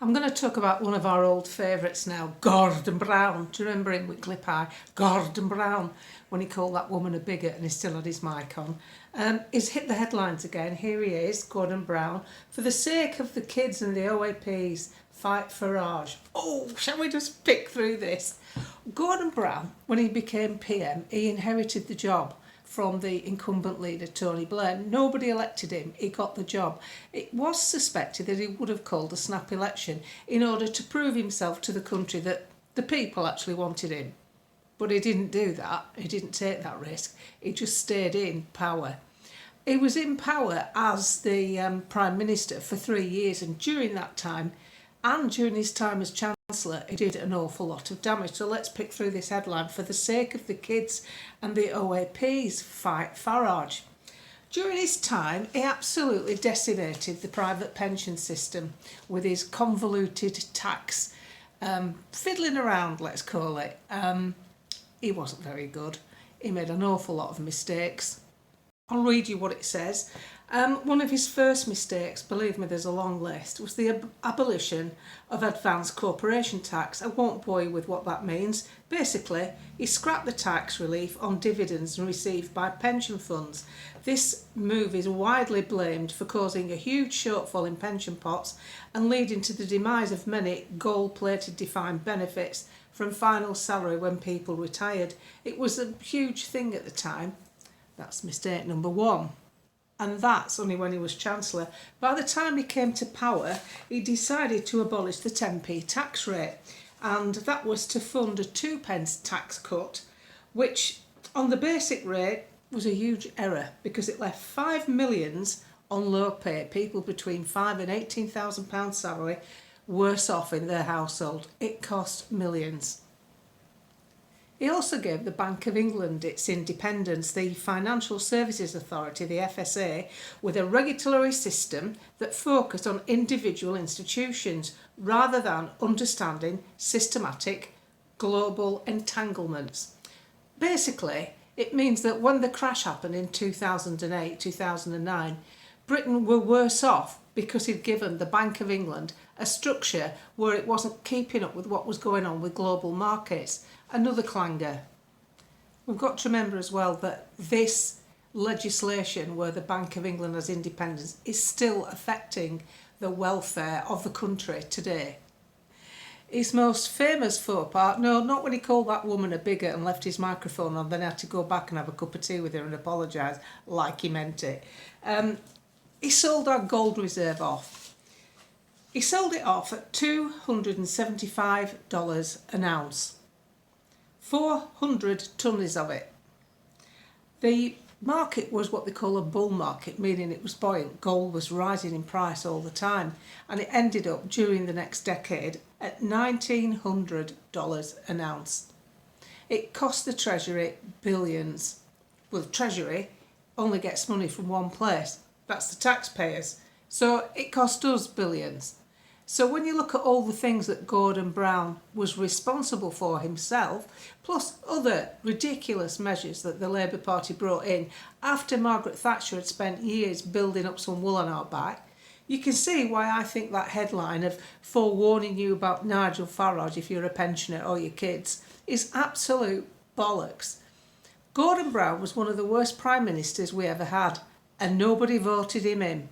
I'm going to talk about one of our old favourites now, Gordon Brown. Do you remember him with Clip-Eye? Gordon Brown, when he called that woman a bigot and he still had his mic on. He's hit the headlines again. Here he is, Gordon Brown. For the sake of the kids and the OAPs, fight Farage. Oh, shall we just pick through this? Gordon Brown, when he became PM, he inherited the job from the incumbent leader Tony Blair. Nobody elected him, he got the job. It was suspected that he would have called a snap election in order to prove himself to the country that the people actually wanted him. But he didn't do that, he didn't take that risk, he just stayed in power. He was in power as the Prime Minister for 3 years, and during that time, and during his time as Chancellor, he did an awful lot of damage. So let's pick through this headline. For the sake of the kids and the OAPs, fight Farage. During his time, he absolutely decimated the private pension system with his convoluted tax fiddling around, let's call it. He wasn't very good. He made an awful lot of mistakes. I'll read you what it says. One of his first mistakes, believe me, there's a long list, was the abolition of advance corporation tax. I won't bore you with what that means. Basically, he scrapped the tax relief on dividends received by pension funds. This move is widely blamed for causing a huge shortfall in pension pots and leading to the demise of many gold-plated defined benefits from final salary when people retired. It was a huge thing at the time. That's mistake number one. And that's only when he was Chancellor. By the time he came to power, he decided to abolish the 10p tax rate, and that was to fund a 2p tax cut, which on the basic rate was a huge error because it left 5 millions on low pay, people between £5,000 and £18,000 salary, worse off in their household. It cost millions. He also gave the Bank of England its independence, the Financial Services Authority, the FSA, with a regulatory system that focused on individual institutions rather than understanding systematic global entanglements. Basically, it means that when the crash happened in 2008, 2009, Britain were worse off because he'd given the Bank of England a structure where it wasn't keeping up with what was going on with global markets. Another clanger. We've got to remember as well that this legislation where the Bank of England has independence is still affecting the welfare of the country today. His most famous faux pas, no, not when he called that woman a bigot and left his microphone on, then had to go back and have a cup of tea with her and apologise like he meant it. He sold our gold reserve off. He sold it off at $275 an ounce. 400 tonnes of it. The market was what they call a bull market, meaning it was buoyant. Gold was rising in price all the time, and it ended up during the next decade at $1,900 an ounce. It cost the Treasury billions. Well, the Treasury only gets money from one place, that's the taxpayers. So it cost us billions. So when you look at all the things that Gordon Brown was responsible for himself, plus other ridiculous measures that the Labour Party brought in after Margaret Thatcher had spent years building up some wool on our back, you can see why I think that headline of forewarning you about Nigel Farage if you're a pensioner or your kids is absolute bollocks. Gordon Brown was one of the worst Prime Ministers we ever had, and nobody voted him in.